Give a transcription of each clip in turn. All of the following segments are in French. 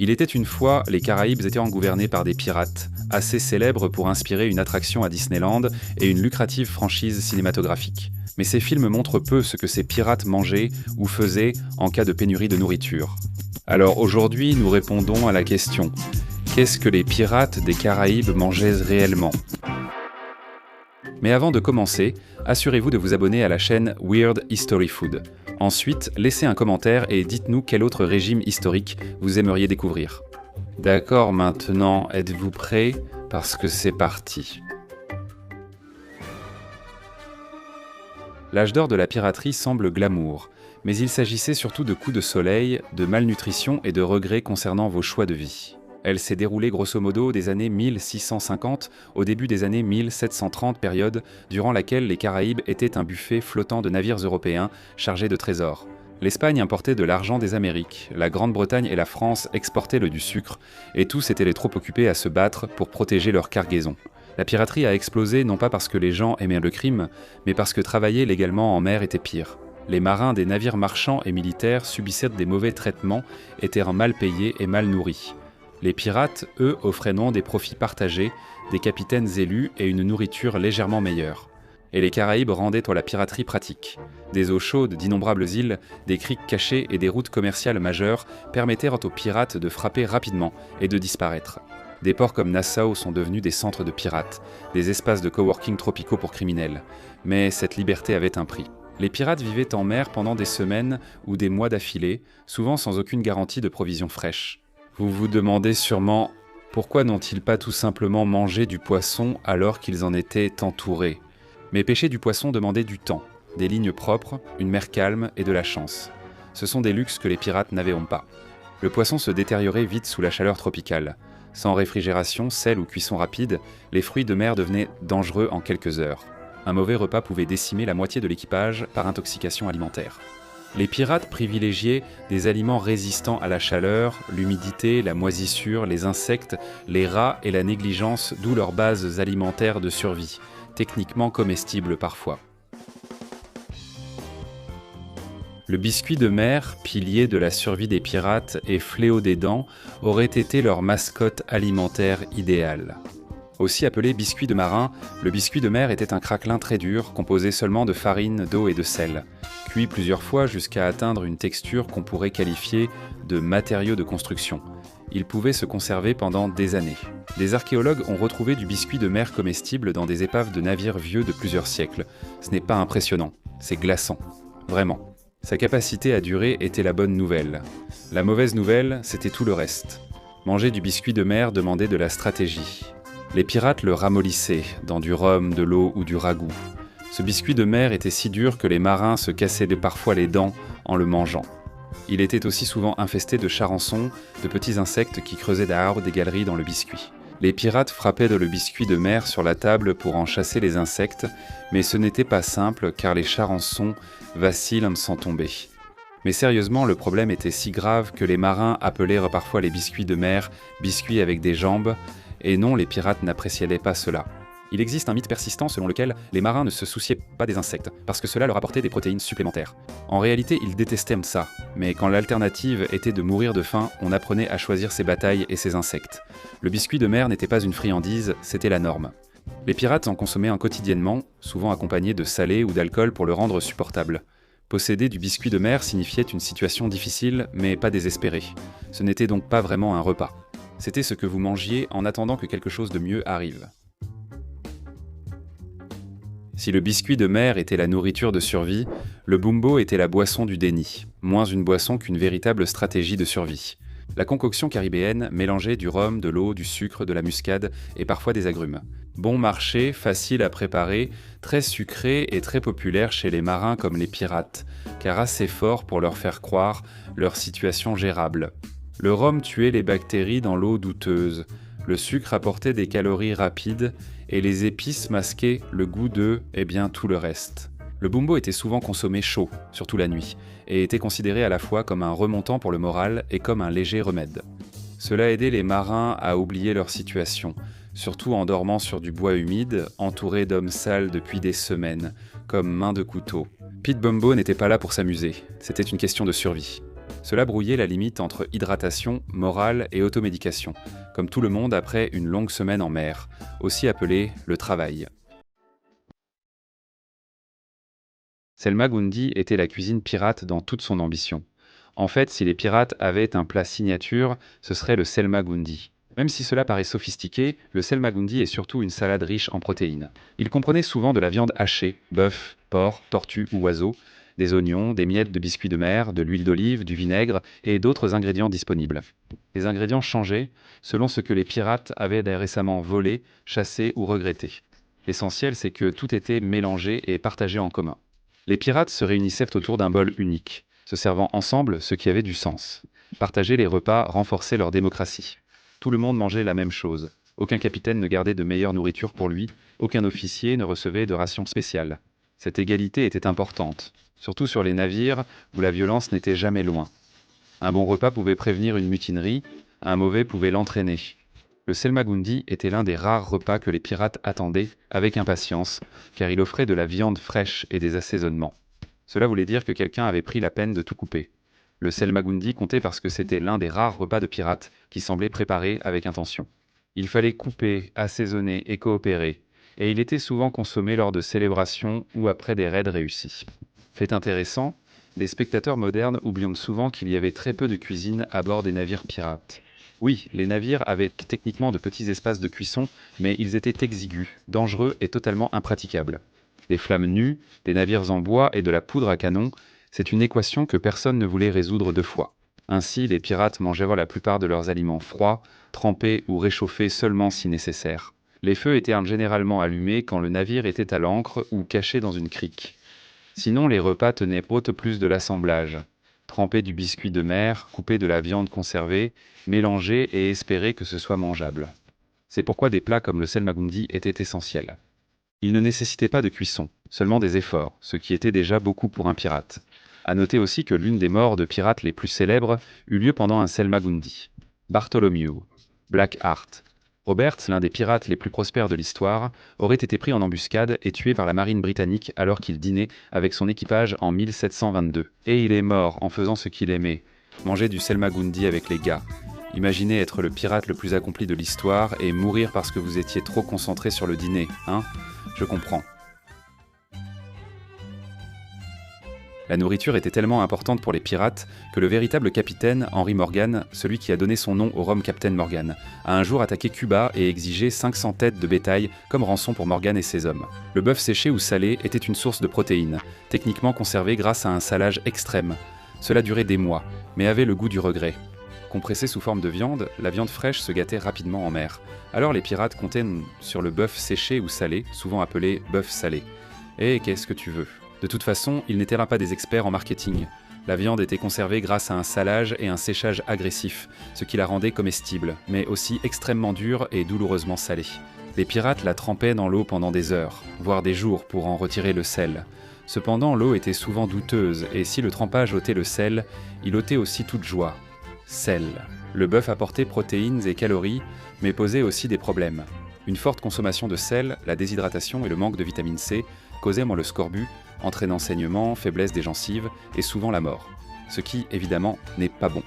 Il était une fois, les Caraïbes étaient gouvernés par des pirates, assez célèbres pour inspirer une attraction à Disneyland et une lucrative franchise cinématographique. Mais ces films montrent peu ce que ces pirates mangeaient ou faisaient en cas de pénurie de nourriture. Alors aujourd'hui, nous répondons à la question: qu'est-ce que les pirates des Caraïbes mangeaient réellement ? Mais avant de commencer, assurez-vous de vous abonner à la chaîne Weird History Food. Ensuite, laissez un commentaire et dites-nous quel autre régime historique vous aimeriez découvrir. D'accord, maintenant, êtes-vous prêts ? Parce que c'est parti. L'âge d'or de la piraterie semble glamour, mais il s'agissait surtout de coups de soleil, de malnutrition et de regrets concernant vos choix de vie. Elle s'est déroulée grosso modo des années 1650 au début des années 1730, période durant laquelle les Caraïbes étaient un buffet flottant de navires européens chargés de trésors. L'Espagne importait de l'argent des Amériques, la Grande-Bretagne et la France exportaient du sucre, et tous étaient trop occupés à se battre pour protéger leur cargaison. La piraterie a explosé non pas parce que les gens aimaient le crime, mais parce que travailler légalement en mer était pire. Les marins des navires marchands et militaires subissaient des mauvais traitements, étaient mal payés et mal nourris. Les pirates, eux, offraient non des profits partagés, des capitaines élus et une nourriture légèrement meilleure. Et les Caraïbes rendaient la piraterie pratique. Des eaux chaudes d'innombrables îles, des criques cachées et des routes commerciales majeures permettaient aux pirates de frapper rapidement et de disparaître. Des ports comme Nassau sont devenus des centres de pirates, des espaces de coworking tropicaux pour criminels. Mais cette liberté avait un prix. Les pirates vivaient en mer pendant des semaines ou des mois d'affilée, souvent sans aucune garantie de provisions fraîches. Vous vous demandez sûrement pourquoi n'ont-ils pas tout simplement mangé du poisson alors qu'ils en étaient entourés ? Mais pêcher du poisson demandait du temps, des lignes propres, une mer calme et de la chance. Ce sont des luxes que les pirates n'avaient pas. Le poisson se détériorait vite sous la chaleur tropicale. Sans réfrigération, sel ou cuisson rapide, les fruits de mer devenaient dangereux en quelques heures. Un mauvais repas pouvait décimer la moitié de l'équipage par intoxication alimentaire. Les pirates privilégiaient des aliments résistants à la chaleur, l'humidité, la moisissure, les insectes, les rats et la négligence, d'où leurs bases alimentaires de survie, techniquement comestibles parfois. Le biscuit de mer, pilier de la survie des pirates et fléau des dents, aurait été leur mascotte alimentaire idéale. Aussi appelé biscuit de marin, le biscuit de mer était un craquelin très dur, composé seulement de farine, d'eau et de sel, cuit plusieurs fois jusqu'à atteindre une texture qu'on pourrait qualifier de matériau de construction. Il pouvait se conserver pendant des années. Des archéologues ont retrouvé du biscuit de mer comestible dans des épaves de navires vieux de plusieurs siècles. Ce n'est pas impressionnant, c'est glaçant. Vraiment. Sa capacité à durer était la bonne nouvelle. La mauvaise nouvelle, c'était tout le reste. Manger du biscuit de mer demandait de la stratégie. Les pirates le ramollissaient dans du rhum, de l'eau ou du ragoût. Ce biscuit de mer était si dur que les marins se cassaient parfois les dents en le mangeant. Il était aussi souvent infesté de charançons, de petits insectes qui creusaient des galeries dans le biscuit. Les pirates frappaient le biscuit de mer sur la table pour en chasser les insectes, mais ce n'était pas simple car les charançons vacillent sans tomber. Mais sérieusement, le problème était si grave que les marins appelèrent parfois les biscuits de mer « biscuits avec des jambes », et non, les pirates n'appréciaient pas cela. Il existe un mythe persistant selon lequel les marins ne se souciaient pas des insectes, parce que cela leur apportait des protéines supplémentaires. En réalité, ils détestaient ça, mais quand l'alternative était de mourir de faim, on apprenait à choisir ses batailles et ses insectes. Le biscuit de mer n'était pas une friandise, c'était la norme. Les pirates en consommaient un quotidiennement, souvent accompagnés de salé ou d'alcool pour le rendre supportable. Posséder du biscuit de mer signifiait une situation difficile, mais pas désespérée. Ce n'était donc pas vraiment un repas. C'était ce que vous mangiez en attendant que quelque chose de mieux arrive. Si le biscuit de mer était la nourriture de survie, le bumbo était la boisson du déni, moins une boisson qu'une véritable stratégie de survie. La concoction caribéenne mélangeait du rhum, de l'eau, du sucre, de la muscade et parfois des agrumes. Bon marché, facile à préparer, très sucré et très populaire chez les marins comme les pirates, car assez fort pour leur faire croire leur situation gérable. Le rhum tuait les bactéries dans l'eau douteuse, le sucre apportait des calories rapides et les épices masquaient le goût tout le reste. Le bumbo était souvent consommé chaud, surtout la nuit, et était considéré à la fois comme un remontant pour le moral et comme un léger remède. Cela aidait les marins à oublier leur situation, surtout en dormant sur du bois humide, entouré d'hommes sales depuis des semaines, comme main de couteau. Pete Bumbo n'était pas là pour s'amuser, c'était une question de survie. Cela brouillait la limite entre hydratation, morale et automédication, comme tout le monde après une longue semaine en mer, aussi appelée le travail. Selma Gundi était la cuisine pirate dans toute son ambition. En fait, si les pirates avaient un plat signature, ce serait le Selma Gundi. Même si cela paraît sophistiqué, le Selma Gundi est surtout une salade riche en protéines. Il comprenait souvent de la viande hachée, bœuf, porc, tortue ou oiseau, des oignons, des miettes de biscuits de mer, de l'huile d'olive, du vinaigre et d'autres ingrédients disponibles. Les ingrédients changeaient selon ce que les pirates avaient récemment volé, chassé ou regretté. L'essentiel, c'est que tout était mélangé et partagé en commun. Les pirates se réunissaient autour d'un bol unique, se servant ensemble ce qui avait du sens. Partager les repas renforçait leur démocratie. Tout le monde mangeait la même chose. Aucun capitaine ne gardait de meilleure nourriture pour lui, aucun officier ne recevait de rations spéciales. Cette égalité était importante, surtout sur les navires où la violence n'était jamais loin. Un bon repas pouvait prévenir une mutinerie, un mauvais pouvait l'entraîner. Le Selmagundi était l'un des rares repas que les pirates attendaient avec impatience, car il offrait de la viande fraîche et des assaisonnements. Cela voulait dire que quelqu'un avait pris la peine de tout couper. Le Selmagundi comptait parce que c'était l'un des rares repas de pirates qui semblait préparé avec intention. Il fallait couper, assaisonner et coopérer, et il était souvent consommé lors de célébrations ou après des raids réussis. Fait intéressant, les spectateurs modernes oublient souvent qu'il y avait très peu de cuisine à bord des navires pirates. Oui, les navires avaient techniquement de petits espaces de cuisson, mais ils étaient exigus, dangereux et totalement impraticables. Des flammes nues, des navires en bois et de la poudre à canon, c'est une équation que personne ne voulait résoudre deux fois. Ainsi, les pirates mangeaient la plupart de leurs aliments froids, trempés ou réchauffés seulement si nécessaire. Les feux étaient généralement allumés quand le navire était à l'ancre ou caché dans une crique. Sinon, les repas tenaient compte plus de l'assemblage. Tremper du biscuit de mer, couper de la viande conservée, mélanger et espérer que ce soit mangeable. C'est pourquoi des plats comme le selmagundi étaient essentiels. Ils ne nécessitaient pas de cuisson, seulement des efforts, ce qui était déjà beaucoup pour un pirate. À noter aussi que l'une des morts de pirates les plus célèbres eut lieu pendant un selmagundi. Bartholomew, Blackheart. Robert, l'un des pirates les plus prospères de l'histoire, aurait été pris en embuscade et tué par la marine britannique alors qu'il dînait avec son équipage en 1722. Et il est mort en faisant ce qu'il aimait, manger du selmagundi avec les gars. Imaginez être le pirate le plus accompli de l'histoire et mourir parce que vous étiez trop concentré sur le dîner, hein? Je comprends. La nourriture était tellement importante pour les pirates que le véritable capitaine, Henry Morgan, celui qui a donné son nom au rhum Captain Morgan, a un jour attaqué Cuba et exigé 500 têtes de bétail comme rançon pour Morgan et ses hommes. Le bœuf séché ou salé était une source de protéines, techniquement conservé grâce à un salage extrême. Cela durait des mois, mais avait le goût du regret. Compressée sous forme de viande, la viande fraîche se gâtait rapidement en mer. Alors les pirates comptaient sur le bœuf séché ou salé, souvent appelé bœuf salé. Et qu'est-ce que tu veux ? De toute façon, ils n'étaient pas des experts en marketing. La viande était conservée grâce à un salage et un séchage agressif, ce qui la rendait comestible, mais aussi extrêmement dure et douloureusement salée. Les pirates la trempaient dans l'eau pendant des heures, voire des jours pour en retirer le sel. Cependant, l'eau était souvent douteuse, et si le trempage ôtait le sel, il ôtait aussi toute joie. Sel. Le bœuf apportait protéines et calories, mais posait aussi des problèmes. Une forte consommation de sel, la déshydratation et le manque de vitamine C causaient le scorbut, entraînant saignement, faiblesse des gencives et souvent la mort. Ce qui, évidemment, n'est pas bon.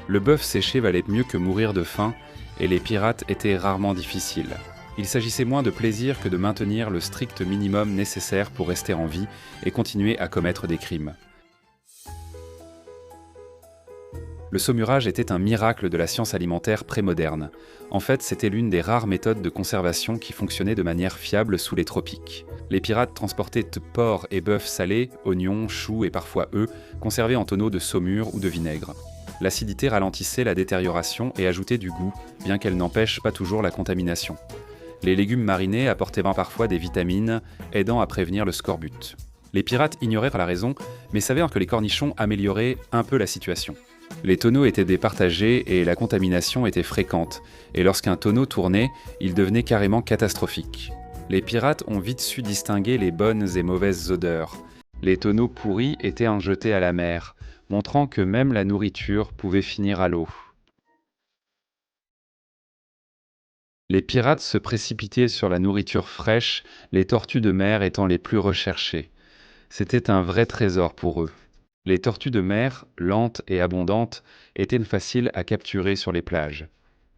Le bœuf séché valait mieux que mourir de faim, et les pirates étaient rarement difficiles. Il s'agissait moins de plaisir que de maintenir le strict minimum nécessaire pour rester en vie et continuer à commettre des crimes. Le saumurage était un miracle de la science alimentaire prémoderne. En fait, c'était l'une des rares méthodes de conservation qui fonctionnait de manière fiable sous les tropiques. Les pirates transportaient porc et bœuf salés, oignons, choux et parfois œufs, conservés en tonneaux de saumure ou de vinaigre. L'acidité ralentissait la détérioration et ajoutait du goût, bien qu'elle n'empêche pas toujours la contamination. Les légumes marinés apportaient parfois des vitamines, aidant à prévenir le scorbut. Les pirates ignorèrent la raison, mais savaient que les cornichons amélioraient un peu la situation. Les tonneaux étaient départagés et la contamination était fréquente, et lorsqu'un tonneau tournait, il devenait carrément catastrophique. Les pirates ont vite su distinguer les bonnes et mauvaises odeurs. Les tonneaux pourris étaient jetés à la mer, montrant que même la nourriture pouvait finir à l'eau. Les pirates se précipitaient sur la nourriture fraîche, les tortues de mer étant les plus recherchées. C'était un vrai trésor pour eux. Les tortues de mer, lentes et abondantes, étaient faciles à capturer sur les plages.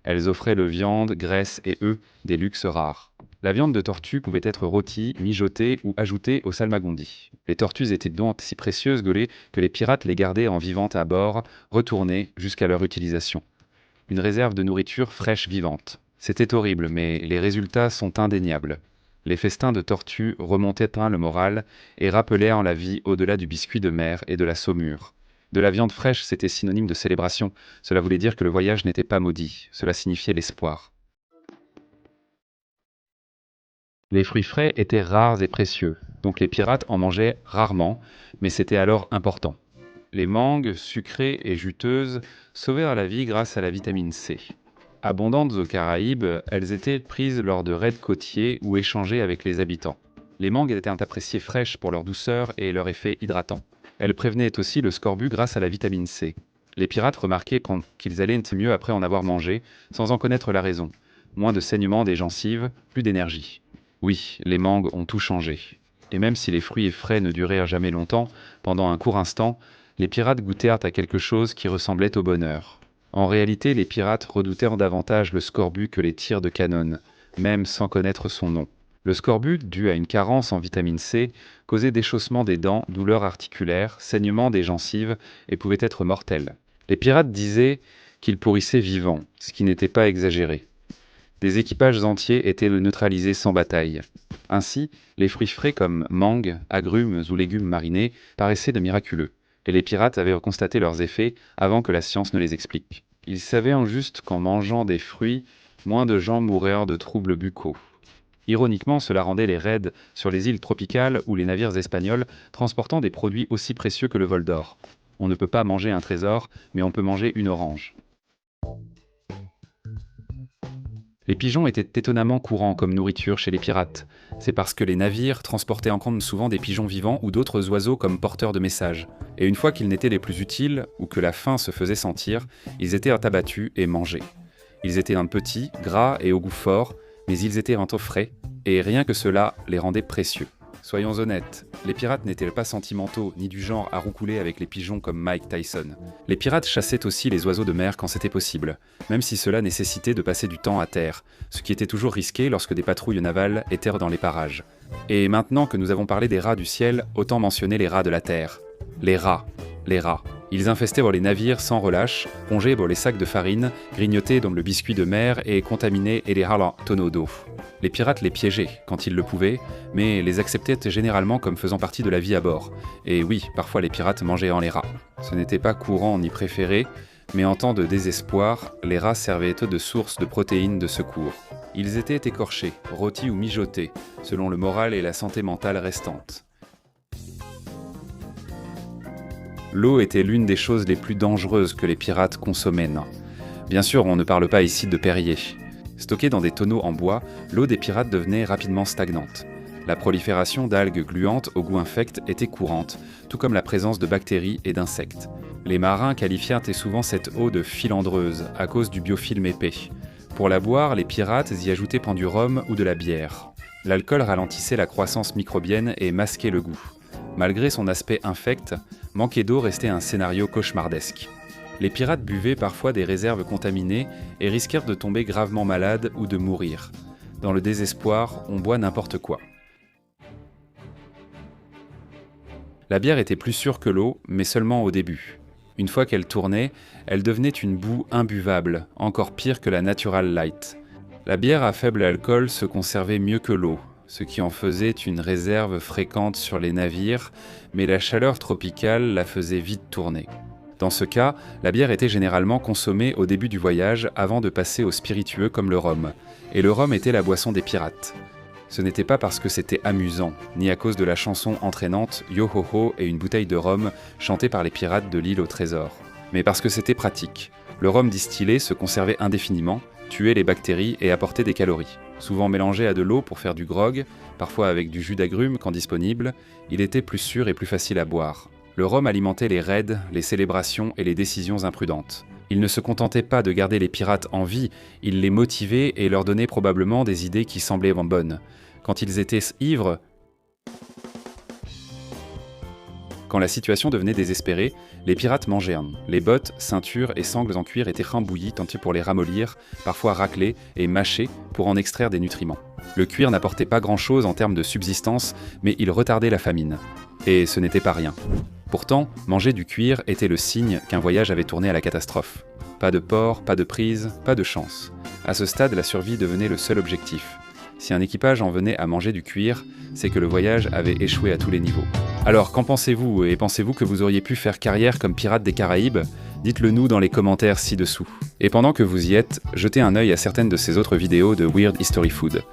Elles offraient le viande, graisse et œufs, des luxes rares. La viande de tortue pouvait être rôtie, mijotée ou ajoutée au salmagondi. Les tortues étaient donc si précieuses que les pirates les gardaient en vivant à bord, retournées jusqu'à leur utilisation. Une réserve de nourriture fraîche vivante. C'était horrible, mais les résultats sont indéniables. Les festins de tortues remontaient le moral et rappelèrent la vie au-delà du biscuit de mer et de la saumure. De la viande fraîche, c'était synonyme de célébration. Cela voulait dire que le voyage n'était pas maudit. Cela signifiait l'espoir. Les fruits frais étaient rares et précieux, donc les pirates en mangeaient rarement, mais c'était alors important. Les mangues, sucrées et juteuses, sauvèrent la vie grâce à la vitamine C. Abondantes aux Caraïbes, elles étaient prises lors de raids côtiers ou échangées avec les habitants. Les mangues étaient appréciées fraîches pour leur douceur et leur effet hydratant. Elles prévenaient aussi le scorbut grâce à la vitamine C. Les pirates remarquaient qu'ils allaient mieux après en avoir mangé, sans en connaître la raison. Moins de saignements des gencives, plus d'énergie. Oui, les mangues ont tout changé. Et même si les fruits frais ne durèrent jamais longtemps, pendant un court instant, les pirates goûtèrent à quelque chose qui ressemblait au bonheur. En réalité, les pirates redoutèrent davantage le scorbut que les tirs de canon, même sans connaître son nom. Le scorbut, dû à une carence en vitamine C, causait déchaussement des dents, douleurs articulaires, saignement des gencives et pouvait être mortel. Les pirates disaient qu'ils pourrissaient vivants, ce qui n'était pas exagéré. Des équipages entiers étaient neutralisés sans bataille. Ainsi, les fruits frais comme mangues, agrumes ou légumes marinés paraissaient de miraculeux, et les pirates avaient constaté leurs effets avant que la science ne les explique. Ils savaient en juste qu'en mangeant des fruits, moins de gens mourraient de troubles buccaux. Ironiquement, cela rendait les raids sur les îles tropicales ou les navires espagnols transportant des produits aussi précieux que le vol d'or. On ne peut pas manger un trésor, mais on peut manger une orange. Les pigeons étaient étonnamment courants comme nourriture chez les pirates. C'est parce que les navires transportaient en compte souvent des pigeons vivants ou d'autres oiseaux comme porteurs de messages. Et une fois qu'ils n'étaient les plus utiles, ou que la faim se faisait sentir, ils étaient abattus et mangés. Ils étaient petits, gras et au goût fort, mais ils étaient frais, et rien que cela les rendait précieux. Soyons honnêtes, les pirates n'étaient pas sentimentaux, ni du genre à roucouler avec les pigeons comme Mike Tyson. Les pirates chassaient aussi les oiseaux de mer quand c'était possible, même si cela nécessitait de passer du temps à terre, ce qui était toujours risqué lorsque des patrouilles navales étaient dans les parages. Et maintenant que nous avons parlé des rats du ciel, autant mentionner les rats de la terre. Les rats. Ils infestaient les navires sans relâche, rongeaient les sacs de farine, grignotaient le biscuit de mer et contaminaient les tonneaux d'eau. Les pirates les piégeaient quand ils le pouvaient, mais les acceptaient généralement comme faisant partie de la vie à bord. Et oui, parfois les pirates mangeaient les rats. Ce n'était pas courant ni préféré, mais en temps de désespoir, les rats servaient de source de protéines de secours. Ils étaient écorchés, rôtis ou mijotés, selon le moral et la santé mentale restantes. L'eau était l'une des choses les plus dangereuses que les pirates consommaient. Bien sûr, on ne parle pas ici de Perrier. Stockée dans des tonneaux en bois, l'eau des pirates devenait rapidement stagnante. La prolifération d'algues gluantes au goût infect était courante, tout comme la présence de bactéries et d'insectes. Les marins qualifièrent souvent cette eau de filandreuse à cause du biofilm épais. Pour la boire, les pirates y ajoutaient du rhum ou de la bière. L'alcool ralentissait la croissance microbienne et masquait le goût. Malgré son aspect infect, manquer d'eau restait un scénario cauchemardesque. Les pirates buvaient parfois des réserves contaminées et risquèrent de tomber gravement malades ou de mourir. Dans le désespoir, on boit n'importe quoi. La bière était plus sûre que l'eau, mais seulement au début. Une fois qu'elle tournait, elle devenait une boue imbuvable, encore pire que la Natural Light. La bière à faible alcool se conservait mieux que l'eau, ce qui en faisait une réserve fréquente sur les navires, mais la chaleur tropicale la faisait vite tourner. Dans ce cas, la bière était généralement consommée au début du voyage avant de passer aux spiritueux comme le rhum. Et le rhum était la boisson des pirates. Ce n'était pas parce que c'était amusant, ni à cause de la chanson entraînante Yo ho ho et une bouteille de rhum chantée par les pirates de l'île au trésor, mais parce que c'était pratique. Le rhum distillé se conservait indéfiniment, tuait les bactéries et apportait des calories. Souvent mélangé à de l'eau pour faire du grog, parfois avec du jus d'agrumes quand disponible, il était plus sûr et plus facile à boire. Le rhum alimentait les raids, les célébrations et les décisions imprudentes. Il ne se contentait pas de garder les pirates en vie, il les motivait et leur donnait probablement des idées qui semblaient bonnes. Quand ils étaient ivres, Quand la situation devenait désespérée, les pirates mangeaient. Les bottes, ceintures et sangles en cuir étaient rembouillis tant pour les ramollir, parfois raclés et mâchés pour en extraire des nutriments. Le cuir n'apportait pas grand-chose en termes de subsistance, mais il retardait la famine. Et ce n'était pas rien. Pourtant, manger du cuir était le signe qu'un voyage avait tourné à la catastrophe. Pas de port, pas de prise, pas de chance. À ce stade, la survie devenait le seul objectif. Si un équipage en venait à manger du cuir, c'est que le voyage avait échoué à tous les niveaux. Alors, qu'en pensez-vous, et pensez-vous que vous auriez pu faire carrière comme pirate des Caraïbes ? Dites-le nous dans les commentaires ci-dessous. Et pendant que vous y êtes, jetez un œil à certaines de ces autres vidéos de Weird History Food.